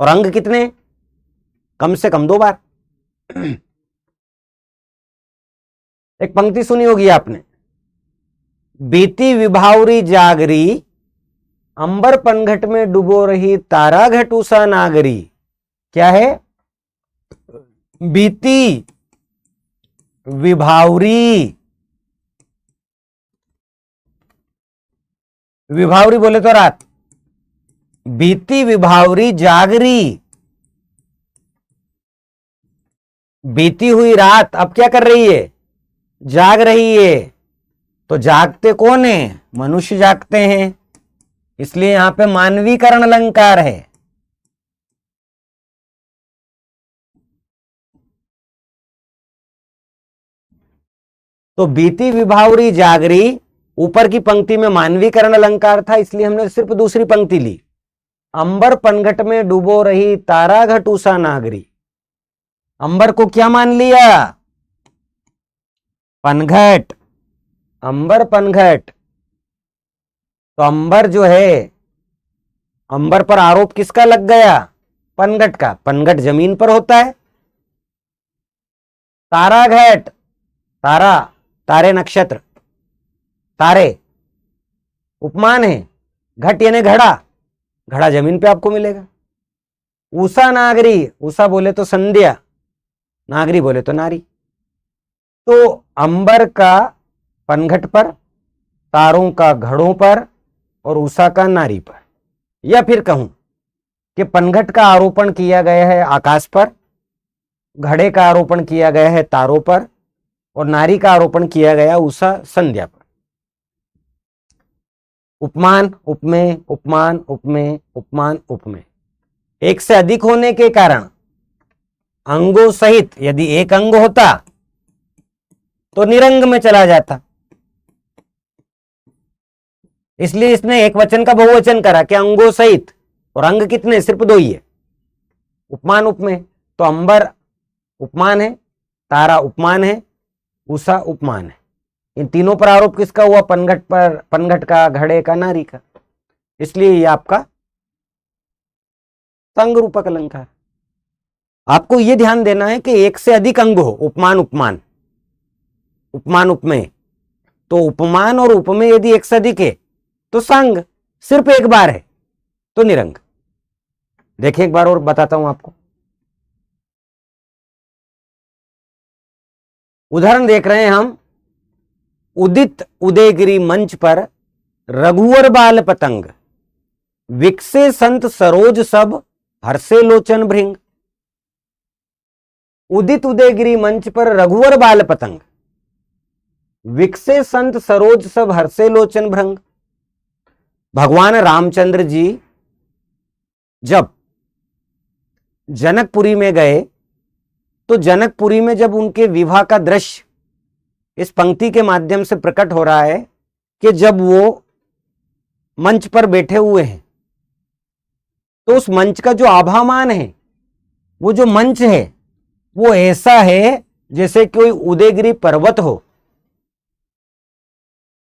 और अंग कितने? कम से कम 2 बार। एक पंक्ति सुनी होगी आपने, बीती विभावरी जागरी, अंबर पनघट में डुबो रही तारा घट उषा नागरी। क्या है? बीती विभावरी, विभावरी बोले तो रात, बीती विभावरी जागरी, बीती हुई रात अब क्या कर रही है? जाग रही है। तो जागते कौन है? मनुष्य जागते हैं, इसलिए यहां पे मानवीकरण अलंकार है। तो बीती विभावरी जागरी, ऊपर की पंक्ति में मानवीकरण अलंकार था, इसलिए हमने सिर्फ दूसरी पंक्ति ली। अंबर पनघट में डूबो रही तारा घट उषा नागरी। अंबर को क्या मान लिया? पनघट, अंबर पनघट। तो अंबर जो है, अंबर पर आरोप किसका लग गया? पनघट का। पनघट जमीन पर होता है। तारा घट, तारा, तारे नक्षत्र, तारे उपमान है। घट यानी घड़ा, घड़ा जमीन पे आपको मिलेगा। उषा नागरी, उषा बोले तो संध्या, नागरी बोले तो नारी। तो अंबर का पनघट पर, तारों का घड़ों पर, और उषा का नारी पर। या फिर कहूं कि पनघट का आरोपण किया गया है आकाश पर, घड़े का आरोपण किया गया है तारों पर, और नारी का आरोपण किया गया उषा संध्या पर। उपमान, उपमेय, उपमान, उपमेय, उपमान, उपमेय। एक से अधिक होने के कारण अंगों सहित, यदि एक अंग होता तो निरंग में चला जाता, इसलिए इसने एक वचन का बहुवचन करा कि अंगों सहित। और अंग कितने? सिर्फ 2 ही है। उपमान, उपमेय। तो अंबर उपमान है, तारा उपमान है, उषा उपमान है। इन तीनों पर आरोप किसका हुआ? पनघट पर, पनघट का, घड़े का, नारी का। इसलिए ये आपका संग रूपक अलंकार। आपको यह ध्यान देना है कि एक से अधिक अंग हो, उपमान, उपमान, उपमान, उपमेय। तो उपमान और उपमेय यदि एक से अधिक है तो संग, सिर्फ एक बार है तो निरंग। देखिए एक बार और बताता हूं आपको। उदाहरण देख रहे हैं हम, उदित उदयगिरी मंच पर रघुवर बाल पतंग, विकसे संत सरोज सब, हर्षे लोचन भृंग। उदित उदयगिरी मंच पर रघुवर बाल पतंग, विकसे संत सरोज सब, हर्षे लोचन भृंग। भगवान रामचंद्र जी जब जनकपुरी में गए तो जनकपुरी में जब उनके विवाह का दृश्य इस पंक्ति के माध्यम से प्रकट हो रहा है कि जब वो मंच पर बैठे हुए हैं तो उस मंच का जो आभामान है, वो जो मंच है वो ऐसा है जैसे कोई उदयगिरी पर्वत हो।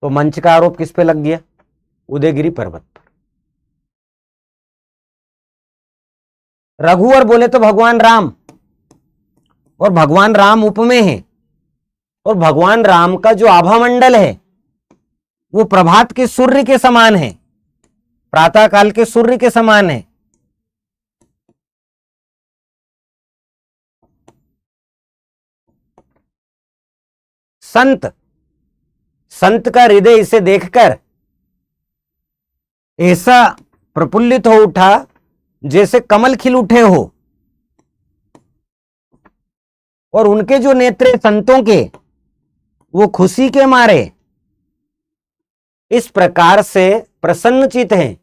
तो मंच का आरोप किस पे लग गया? उदयगिरी पर्वत पर। रघुवर बोले तो भगवान राम, और भगवान राम उपमेय है। और भगवान राम का जो आभामंडल है वो प्रभात के सूर्य के समान है, प्रातः काल के सूर्य के समान है। संत, संत का हृदय इसे देखकर ऐसा प्रफुल्लित हो उठा जैसे कमल खिल उठे हो, और उनके जो नेत्र संतों के वो खुशी के मारे इस प्रकार से प्रसन्नचित हैं,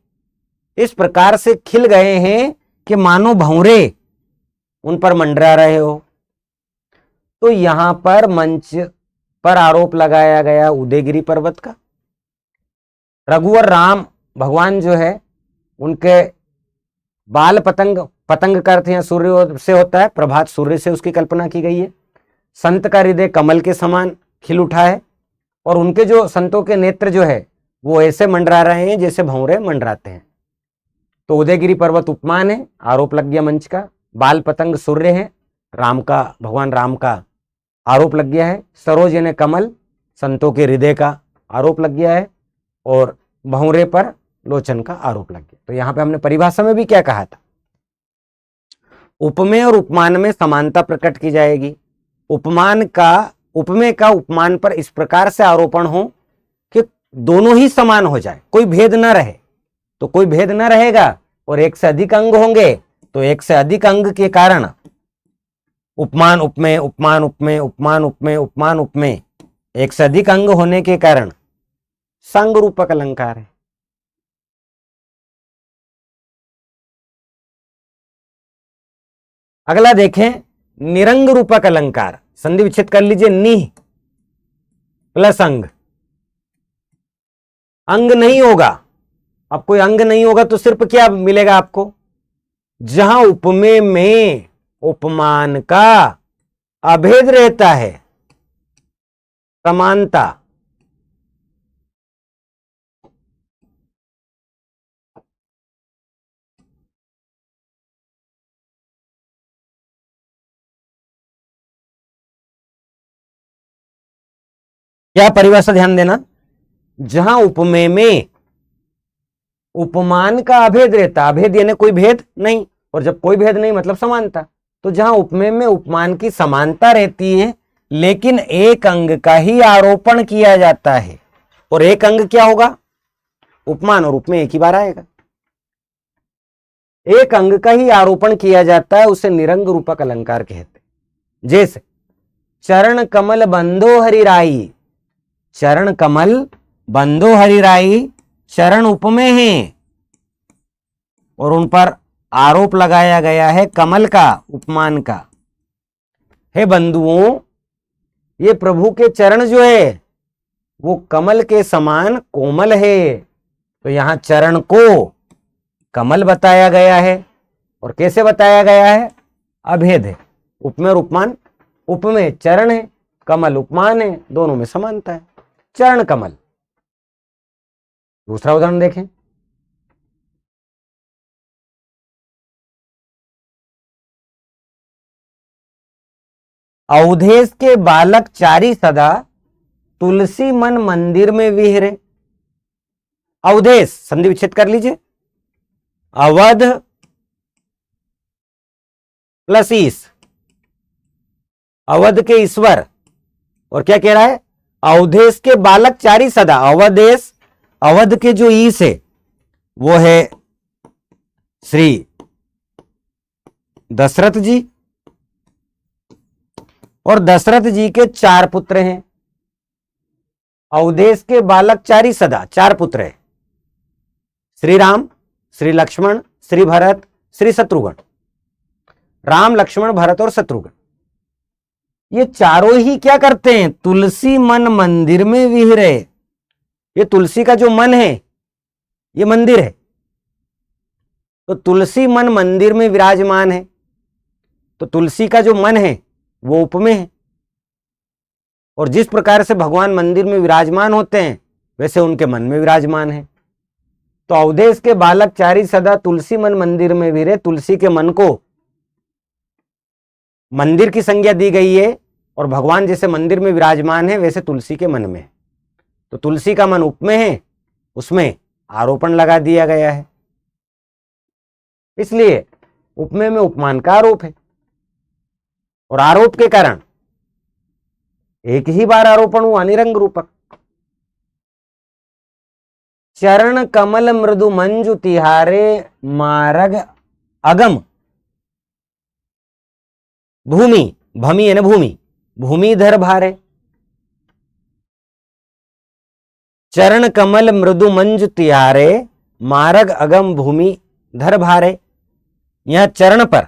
इस प्रकार से खिल गए हैं कि मानो भंवरे उन पर मंडरा रहे हो। तो यहां पर मंच पर आरोप लगाया गया उदयगिरी पर्वत का। रघुवर राम भगवान जो है उनके बाल पतंग, पतंग का अर्थ यहां सूर्य से होता है, प्रभात सूर्य से उसकी कल्पना की गई है। संत का हृदय कमल के समान खिल उठा है, और उनके जो संतों के नेत्र जो है वो ऐसे मंडरा रहे हैं जैसे भंवरे मंडराते हैं। तो उदयगिरी पर्वत उपमान है, आरोप लग गया मंच का। बाल पतंग सूर्य है, राम का, भगवान राम का आरोप लग गया है। सरोज यानी कमल, संतों के हृदय का आरोप लग गया है। और भंवरे पर लोचन का आरोप लग गया। तो यहां पे हमने परिभाषा में भी क्या कहा था, उपमेय और उपमान में समानता प्रकट की जाएगी। उपमेय का उपमान पर इस प्रकार से आरोपण हो कि दोनों ही समान हो जाए, कोई भेद न रहे। तो कोई भेद न रहेगा और एक से अधिक अंग होंगे, तो एक से अधिक अंग के कारण उपमान उपमेय, उपमान उपमेय, उपमान उपमेय, उपमान उपमेय, एक से अधिक अंग होने के कारण संग रूपक अलंकार है। अगला देखें, निरंग रूपक अलंकार। संधि विच्छेद कर लीजिए, नि प्लस अंग। अंग नहीं होगा, अब कोई अंग नहीं होगा तो सिर्फ क्या मिलेगा आपको, जहां उपमेय में उपमान का अभेद रहता है, समानता। क्या परिभाषा ध्यान देना, जहां उपमेय में उपमान का अभेद रहता, अभेद यानी कोई भेद नहीं, और जब कोई भेद नहीं मतलब समानता। तो जहां उपमेय में उपमान की समानता रहती है लेकिन एक अंग का ही आरोपण किया जाता है, और एक अंग क्या होगा, उपमान, और उपमेय एक ही बार आएगा। एक अंग का ही आरोपण किया जाता है, उसे निरंग रूपक अलंकार कहते। जैसे चरण कमल बंधो हरिराई, चरण कमल बंधो हरिराई, चरण उपमेय हैं और उन पर आरोप लगाया गया है कमल का, उपमान का। हे बंधुओं, ये प्रभु के चरण जो है वो कमल के समान कोमल है। तो यहां चरण को कमल बताया गया है, और कैसे बताया गया है, अभेद है। उपमेय और उपमान, उपमेय चरण है, कमल उपमान है, दोनों में समानता है, चरण कमल। दूसरा उदाहरण देखें, अवधेश के बालक चारी सदा, तुलसी मन मंदिर में विहरे। अवधेश, संधि विच्छेद कर लीजिए, अवध प्लस ईश, अवध के ईश्वर, और क्या कह रहा है, अवधेश के बालक चारी सदा। अवधेश, अवध के जो ईश है वो है श्री दशरथ जी, और दशरथ जी के चार पुत्र हैं। अवधेश के बालक चारी सदा, चार पुत्र है, श्री राम, श्री लक्ष्मण, श्री भरत, श्री शत्रुघ्न। राम, लक्ष्मण, भरत और शत्रुघ्न, ये चारों ही क्या करते हैं, तुलसी मन मंदिर में विहरे। ये तुलसी का जो मन है ये मंदिर है, तो तुलसी मन मंदिर में विराजमान है। तो तुलसी का जो मन है वो उपमेय है, और जिस प्रकार से भगवान मंदिर में विराजमान होते हैं वैसे उनके मन में विराजमान है। तो अवधेश के बालक चारी सदा, तुलसी मन मंदिर में विहरे, तुलसी के मन को मंदिर की संज्ञा दी गई है, और भगवान जैसे मंदिर में विराजमान है वैसे तुलसी के मन में है। तो तुलसी का मन उपमेय है, उसमें आरोपण लगा दिया गया है, इसलिए उपमेय में उपमान का आरोप है, और आरोप के कारण एक ही बार आरोपण हुआ, निरंग रूपक। चरण कमल मृदु मंजु तिहारे, मारग अगम भूमि, भमी है ना भूमि, भूमिधर भारे। चरण कमल मृदु मंजु तिहारे, मारग अगम भूमि धर भारे। यह चरण पर,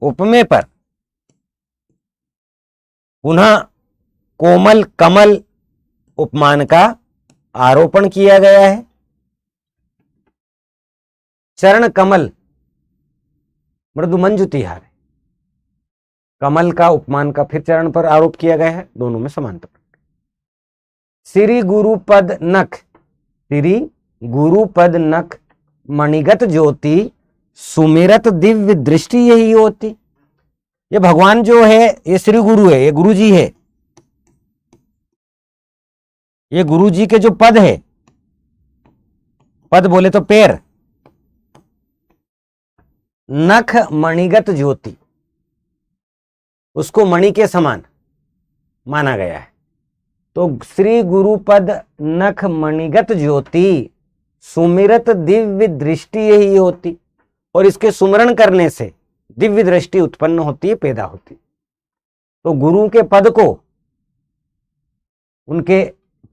उपमेय पर पुनः कोमल कमल उपमान का आरोपण किया गया है। चरण कमल मृदु मंजु तिहारे, कमल का उपमान का फिर चरण पर आरोप किया गया है, दोनों में समानता। श्री गुरुपद नख, श्री गुरुपद नख मणिगत ज्योति सुमिरत दिव्य दृष्टि यही होती। ये भगवान जो है ये श्री गुरु है, ये गुरु जी है, ये गुरु जी के जो पद है, पद बोले तो पैर, नख मणिगत ज्योति, उसको मणि के समान माना गया है। तो श्री गुरुपद नख मणिगत ज्योति सुमिरत दिव्य दृष्टि यही होती, और इसके सुमरण करने से दिव्य दृष्टि उत्पन्न होती है, पैदा होती। तो गुरु के पद को, उनके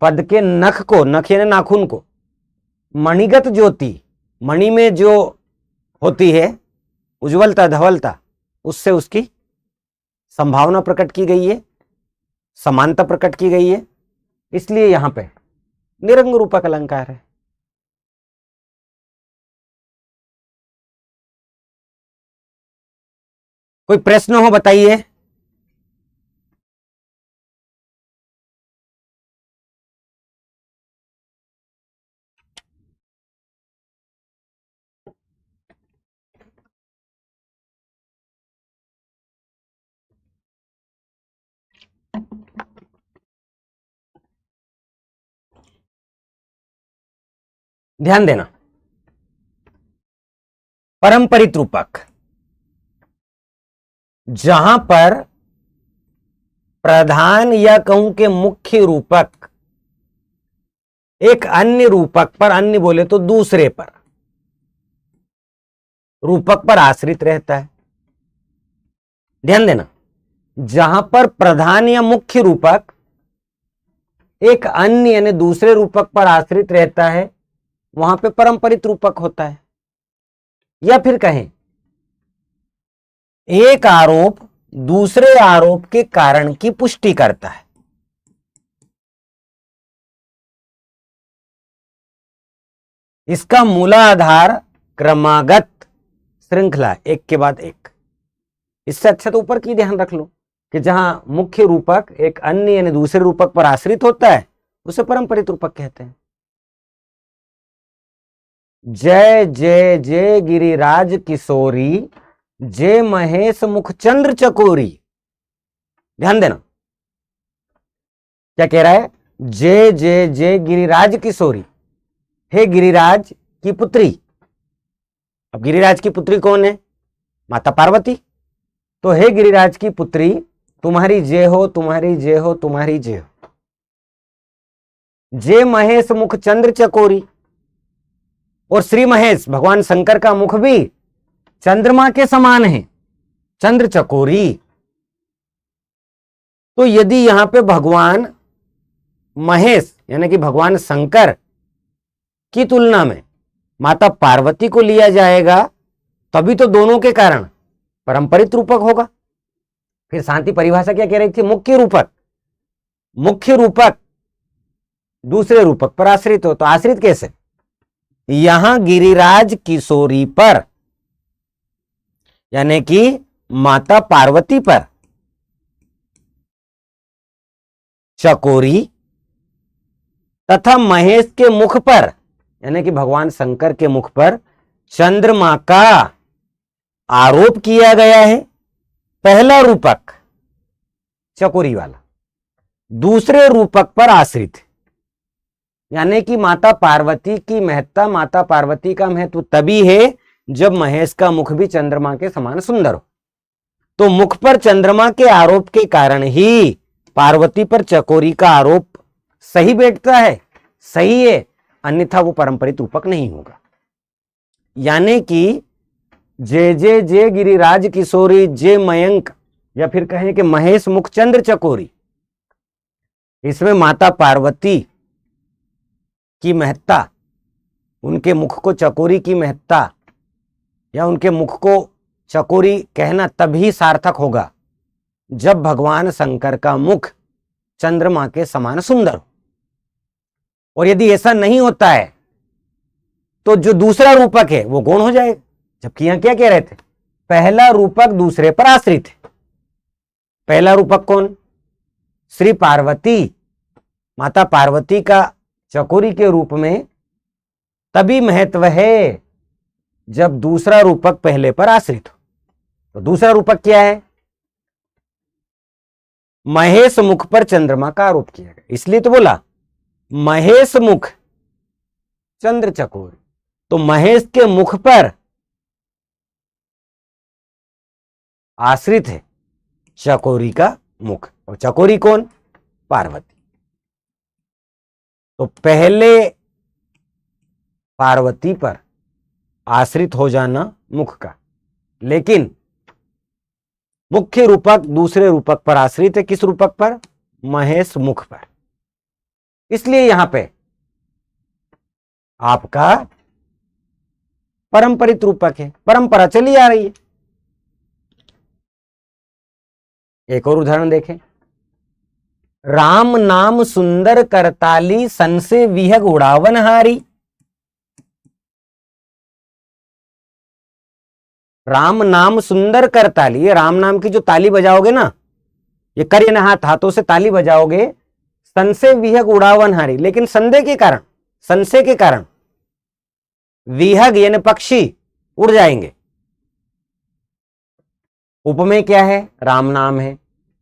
पद के नख को, नख यानी नाखून को, मणिगत ज्योति, मणि में जो होती है उज्ज्वलता धवलता, उससे उसकी संभावना प्रकट की गई है, समानता प्रकट की गई है, इसलिए यहां पे निरंग रूपक अलंकार है। कोई प्रश्न हो बताइए। ध्यान देना, परंपरित रूपक, जहां पर प्रधान या कहूं के मुख्य रूपक एक अन्य रूपक पर, अन्य बोले तो दूसरे पर, रूपक पर आश्रित रहता है। ध्यान देना, जहां पर प्रधान या मुख्य रूपक एक अन्य यानी दूसरे रूपक पर आश्रित रहता है, वहां पे परंपरित रूपक होता है। या फिर कहें एक आरोप दूसरे आरोप के कारण की पुष्टि करता है। इसका मूलाधार क्रमागत श्रृंखला, एक के बाद एक। इससे अच्छा तो ऊपर की ध्यान रख लो कि जहां मुख्य रूपक एक अन्य यानी दूसरे रूपक पर आश्रित होता है, उसे परंपरित रूपक कहते हैं। जय जय जय गिरिराज किशोरी, जय महेश मुख चंद्र चकोरी। ध्यान देना, क्या कह रहा है? जय जय जय गिरिराज किशोरी, हे गिरिराज की पुत्री। अब गिरिराज की पुत्री कौन है? माता पार्वती। तो हे गिरिराज की पुत्री, तुम्हारी जय हो, तुम्हारी जय हो, तुम्हारी जय हो। जय महेश मुख चंद्र चकोरी, और श्री महेश भगवान शंकर का मुख भी चंद्रमा के समान है, चंद्र चकोरी। तो यदि यहां पे भगवान महेश यानी कि भगवान शंकर की तुलना में माता पार्वती को लिया जाएगा, तभी तो दोनों के कारण परंपरित रूपक होगा। फिर शांति परिभाषा क्या कह रही थी? मुख्य रूपक, मुख्य रूपक दूसरे रूपक पर आश्रित हो। तो आश्रित कैसे? यहां गिरिराज किशोरी पर यानी कि माता पार्वती पर चकोरी, तथा महेश के मुख पर यानी कि भगवान शंकर के मुख पर चंद्रमा का आरोप किया गया है। पहला रूपक चकोरी वाला दूसरे रूपक पर आश्रित, यानी कि माता पार्वती की महत्ता, माता पार्वती का महत्व तभी है जब महेश का मुख भी चंद्रमा के समान सुंदर हो। तो मुख पर चंद्रमा के आरोप के कारण ही पार्वती पर चकोरी का आरोप सही बैठता है, सही है, अन्यथा वो परंपरित रूपक नहीं होगा। यानी कि जय जय जय गिरिराज किशोरी, जय मयंक, या फिर कहें कि महेश मुख चंद्र चकोरी, इसमें माता पार्वती की महत्ता, उनके मुख को चकोरी की महत्ता या उनके मुख को चकोरी कहना तभी सार्थक होगा जब भगवान शंकर का मुख चंद्रमा के समान सुंदर हो। और यदि ऐसा नहीं होता है तो जो दूसरा रूपक है वो गौण हो जाएगा। जबकि यहां क्या कह रहे थे? पहला रूपक दूसरे पर आश्रित है। पहला रूपक कौन? श्री पार्वती माता पार्वती का चकोरी के रूप में तभी महत्व है जब दूसरा रूपक पहले पर आश्रित हो। तो दूसरा रूपक क्या है? महेश मुख पर चंद्रमा का आरोप किया गया, इसलिए तो बोला महेश मुख चंद्र चकोरी। तो महेश के मुख पर आश्रित है चकोरी का मुख, और चकोरी कौन? पार्वती। तो पहले पार्वती पर आश्रित हो जाना मुख का, लेकिन मुख्य रूपक दूसरे रूपक पर आश्रित है। किस रूपक पर? महेश मुख पर। इसलिए यहां पे आपका परंपरित रूपक है, परंपरा चली आ रही है। एक और उदाहरण देखें। राम नाम सुंदर करताली, सन से विहग उड़ावन हारी। राम नाम सुंदर करताली, ये राम नाम की जो ताली बजाओगे ना, ये कर यानी हाथ, हाथों से ताली बजाओगे, सन से विहग उड़ावन हारी। लेकिन संदेह के कारण, संशय के कारण विहग यानी पक्षी उड़ जाएंगे। उपमेय क्या है? राम नाम है।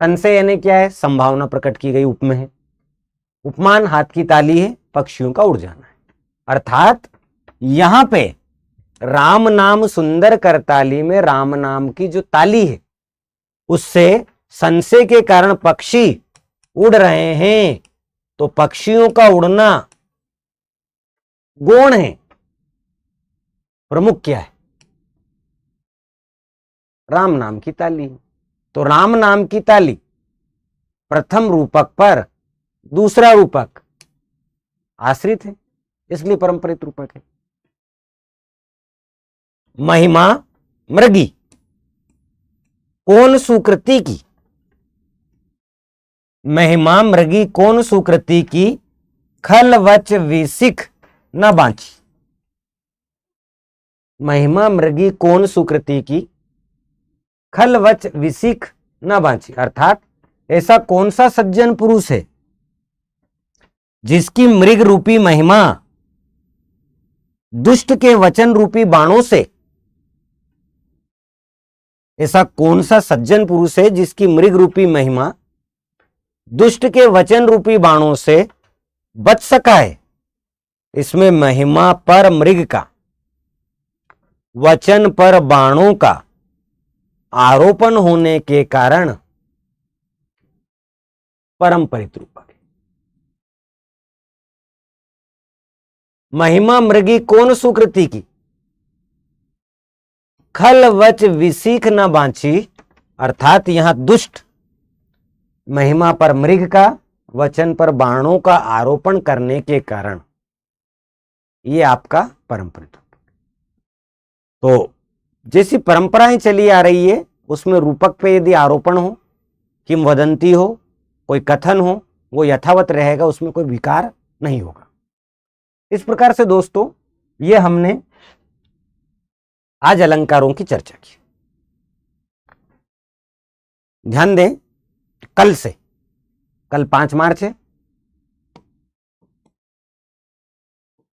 संशय यानी क्या है? संभावना प्रकट की गई उपमेय है। उपमान हाथ की ताली है, पक्षियों का उड़ जाना है। अर्थात यहां पे राम नाम सुंदर करताली में राम नाम की जो ताली है उससे संशय के कारण पक्षी उड़ रहे हैं। तो पक्षियों का उड़ना गौण है, प्रमुख क्या है? राम नाम की ताली। तो राम नाम की ताली प्रथम रूपक पर दूसरा रूपक आश्रित है, इसलिए परंपरित रूपक है। महिमा मृगी कौन सुकृति की? महिमा मृगी कौन सुकृति की, खल वच विसिख न बांची। महिमा मृगी कौन सुकृति की, खल वच विसिख न बांची। अर्थात ऐसा कौन सा सज्जन पुरुष है जिसकी मृग रूपी महिमा दुष्ट के वचन रूपी बाणों से, ऐसा कौन सा सज्जन पुरुष है जिसकी मृग रूपी महिमा दुष्ट के वचन रूपी बाणों से बच सका है। इसमें महिमा पर मृग का, वचन पर बाणों का आरोपण होने के कारण परंपरित रूपक है। महिमा मृगी कौन सुकृति की, खल वच विसीख न बांची। अर्थात यहां दुष्ट महिमा पर मृग का, वचन पर बाणों का आरोपण करने के कारण ये आपका परंपरित। तो जैसी परंपराएं चली आ रही है उसमें रूपक पे यदि आरोपण हो, किंवदंती हो, कोई कथन हो, वो यथावत रहेगा, उसमें कोई विकार नहीं होगा। इस प्रकार से दोस्तों ये हमने आज अलंकारों की चर्चा की। ध्यान दें, कल से, कल 5 मार्च है,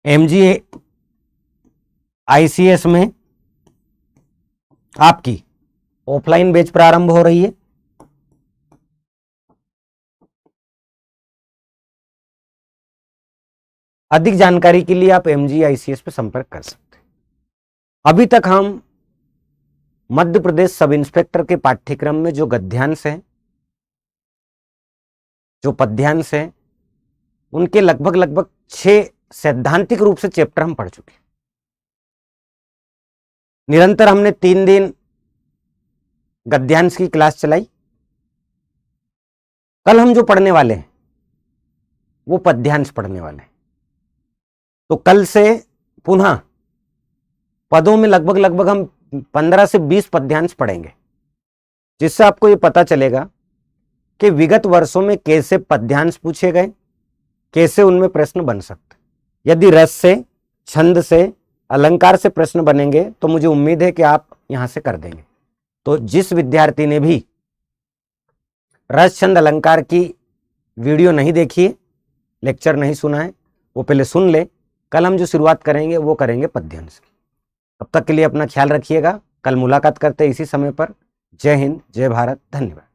MGICS में आपकी ऑफलाइन बैच प्रारंभ हो रही है। अधिक जानकारी के लिए आप MGICS पे संपर्क कर सकते हैं। अभी तक हम मध्य प्रदेश सब इंस्पेक्टर के पाठ्यक्रम में जो गद्यांश है, जो पद्यांश है, उनके लगभग 6 सैद्धांतिक रूप से चैप्टर हम पढ़ चुके हैं। निरंतर हमने 3 दिन गद्यांश की क्लास चलाई। कल हम जो पढ़ने वाले हैं वो पद्यांश पढ़ने वाले हैं। तो कल से पुनः पदों में लगभग हम 15 से 20 पद्यांश पढ़ेंगे, जिससे आपको ये पता चलेगा कि विगत वर्षों में कैसे पद्यांश पूछे गए, कैसे उनमें प्रश्न बन सकते। यदि रस से, छंद से, अलंकार से प्रश्न बनेंगे तो मुझे उम्मीद है कि आप यहां से कर देंगे। तो जिस विद्यार्थी ने भी रस, छंद, अलंकार की वीडियो नहीं देखी है लेक्चर नहीं सुना है वो पहले सुन ले। कल हम जो शुरुआत करेंगे वो करेंगे पद्यांश की। तब तक के लिए अपना ख्याल रखिएगा। कल मुलाकात करते हैं इसी समय पर। जय हिंद, जय भारत, धन्यवाद।